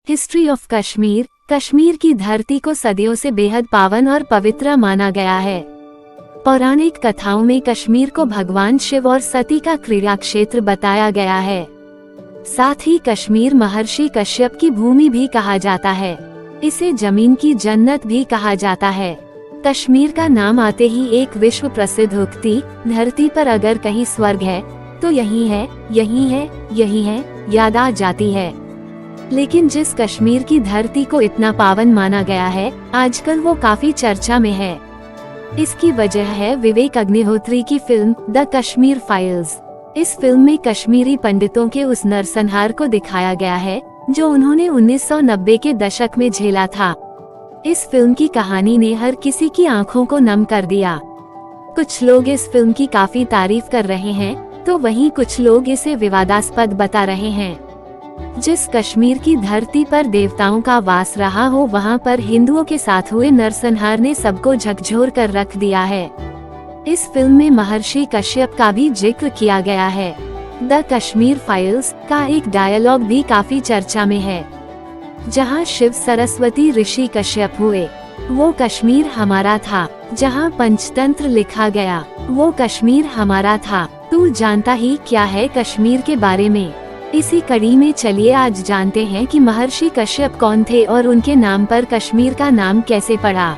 History of Kashmir. Kashmir की धरती को सदियों से बेहद पावन और पवित्र माना गया है। पौराणिक कथाओं में कश्मीर को भगवान शिव और सती का क्रीड़ा क्षेत्र बताया गया है। साथ ही कश्मीर महर्षि कश्यप की भूमि भी कहा जाता है। इसे जमीन की जन्नत भी कहा जाता है। कश्मीर का नाम आते ही एक विश्व प्रसिद्ध उक्ति, धरती पर अगर कहीं स्वर्ग है तो यही है, यही है, यही है, याद आ जाती है। लेकिन जिस कश्मीर की धरती को इतना पावन माना गया है, आजकल वो काफी चर्चा में है। इसकी वजह है विवेक अग्निहोत्री की फिल्म द कश्मीर फाइल्स। इस फिल्म में कश्मीरी पंडितों के उस नरसंहार को दिखाया गया है जो उन्होंने 1990 के दशक में झेला था। इस फिल्म की कहानी ने हर किसी की आंखों को नम कर दिया। कुछ लोग इस फिल्म की काफी तारीफ कर रहे हैं, तो वहीं कुछ लोग इसे विवादास्पद बता रहे हैं। जिस कश्मीर की धरती पर देवताओं का वास रहा हो, वहां पर हिंदुओं के साथ हुए नरसंहार ने सबको झकझोर कर रख दिया है। इस फिल्म में महर्षि कश्यप का भी जिक्र किया गया है। द कश्मीर फाइल्स का एक डायलॉग भी काफी चर्चा में है, जहां शिव सरस्वती ऋषि कश्यप हुए, वो कश्मीर हमारा था। जहां पंचतंत्र लिखा गया, वो कश्मीर हमारा था। तू जानता ही क्या है कश्मीर के बारे में। इसी कड़ी में चलिए आज जानते हैं कि महर्षि कश्यप कौन थे और उनके नाम पर कश्मीर का नाम कैसे पड़ा।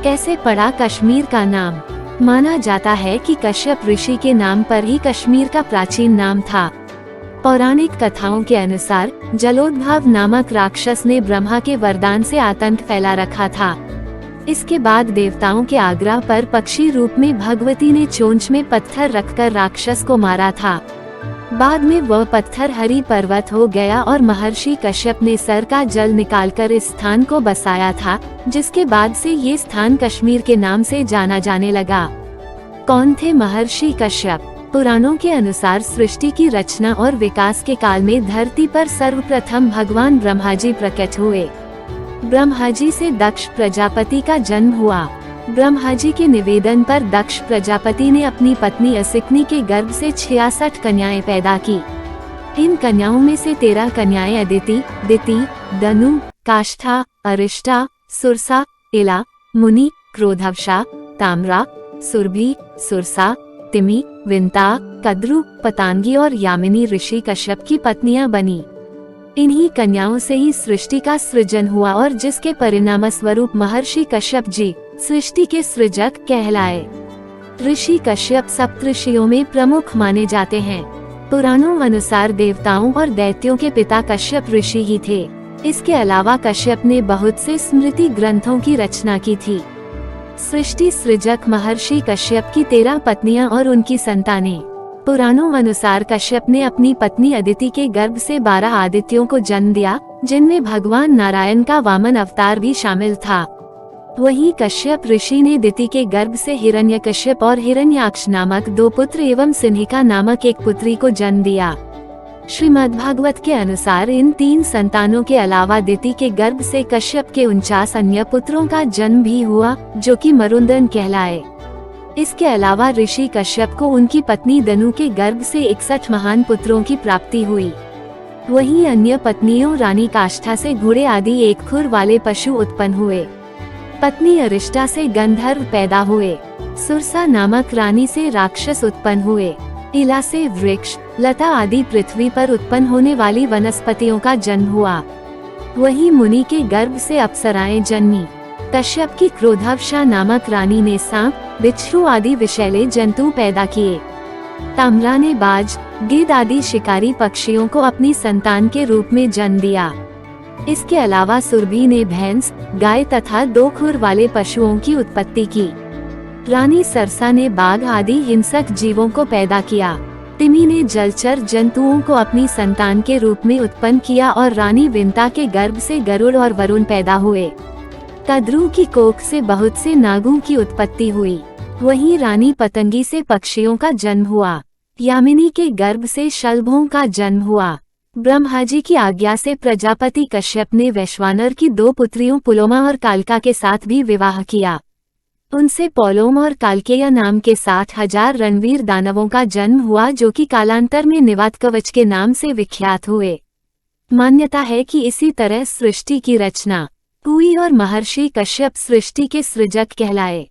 कैसे पड़ा कश्मीर का नाम? माना जाता है कि कश्यप ऋषि के नाम पर ही कश्मीर का प्राचीन नाम था। पौराणिक कथाओं के अनुसार जलोद्भाव नामक राक्षस ने ब्रह्मा के वरदान से आतंक फैला रखा था। इसके बाद देवताओं के आग्रह पर पक्षी रूप में भगवती ने चोंच में पत्थर रखकर राक्षस को मारा था। बाद में वह पत्थर हरि पर्वत हो गया और महर्षि कश्यप ने सर का जल निकालकर इस स्थान को बसाया था, जिसके बाद से ये स्थान कश्मीर के नाम से जाना जाने लगा। कौन थे महर्षि कश्यप? पुराणों के अनुसार सृष्टि की रचना और विकास के काल में धरती पर सर्वप्रथम भगवान ब्रह्मा जी प्रकट हुए। ब्रह्मा जी से दक्ष प्रजापति का जन्म हुआ। ब्रह्मा जी के निवेदन पर दक्ष प्रजापति ने अपनी पत्नी असिकनी के गर्भ से 66 कन्याएं पैदा की। इन कन्याओं में से 13 कन्याएं अदिति, दिति, दनु, काष्ठा, अरिष्टा, सुरसा, इला, मुनि, क्रोधवशा, ताम्रा, सुरभि, सुरसा, तिमि, विंता, कद्रु, पतांगी और यामिनी ऋषि कश्यप की पत्नियां बनी। इन्हीं कन्याओं से ही सृष्टि का सृजन हुआ और जिसके परिणाम स्वरूप महर्षि कश्यप जी सृष्टि के सृजक कहलाए। ऋषि कश्यप सप्तऋषियों में प्रमुख माने जाते हैं। पुराणों अनुसार देवताओं और दैत्यों के पिता कश्यप ऋषि ही थे। इसके अलावा कश्यप ने बहुत से स्मृति ग्रंथों की रचना की थी। सृष्टि सृजक महर्षि कश्यप की 13 पत्नियां और उनकी संतानें। पुराणों अनुसार कश्यप ने अपनी पत्नी अदिति के गर्भ से 12 आदित्यों को जन्म दिया, जिनमें भगवान नारायण का वामन अवतार भी शामिल था। वहीं कश्यप ऋषि ने दिति के गर्भ से हिरण्यकश्यप और हिरण्याक्ष नामक 2 पुत्र एवं सिंहिका नामक एक पुत्री को जन्म दिया। श्रीमद्भागवत के अनुसार इन 3 संतानों के अलावा दिति के गर्भ से कश्यप के 49 अन्य पुत्रों का जन्म भी हुआ, जो कि मरुंदन कहलाए। इसके अलावा ऋषि कश्यप को उनकी पत्नी दनु के गर्भ से 61 महान पुत्रों की प्राप्ति हुई। वहीं अन्य पत्नियों रानी काष्ठा से घोड़े आदि एक खुर वाले पशु उत्पन्न हुए। पत्नी अरिष्टा से गंधर्व पैदा हुए। सुरसा नामक रानी से राक्षस उत्पन्न हुए। इला से वृक्ष, लता आदि पृथ्वी पर उत्पन्न होने वाली वनस्पतियों का जन्म हुआ। वहीं मुनि के गर्भ से अप्सराएं जन्मी। कश्यप की क्रोधवशा नामक रानी ने सांप, बिच्छू आदि विषैले जंतु पैदा किए। ताम्रा ने बाज, गिद्ध आदि शिकारी पक्षियों को अपनी संतान के रूप में जन्म दिया। इसके अलावा सुरभि ने भैंस, गाय तथा 2 खुर वाले पशुओं की उत्पत्ति की। रानी सरसा ने बाघ आदि हिंसक जीवों को पैदा किया। तिमि ने जलचर जंतुओं को अपनी संतान के रूप में उत्पन्न किया और रानी विंता के गर्भ से गरुड़ और वरुण पैदा हुए। कद्रू की कोख से बहुत से नागों की उत्पत्ति हुई। वहीं रानी पतंगी से पक्षियों का जन्म हुआ। यामिनी के गर्भ से शलभों का जन्म हुआ। ब्रह्मा जी की आज्ञा से प्रजापति कश्यप ने वैश्वानर की 2 पुत्रियों पुलोमा और कालका के साथ भी विवाह किया। उनसे पौलोम और कालकेय नाम के 60,000 रणवीर दानवों का जन्म हुआ, जो कि कालांतर में निवात कवच के नाम से विख्यात हुए। मान्यता है कि इसी तरह सृष्टि की रचना हुई और महर्षि कश्यप सृष्टि के सृजक कहलाए।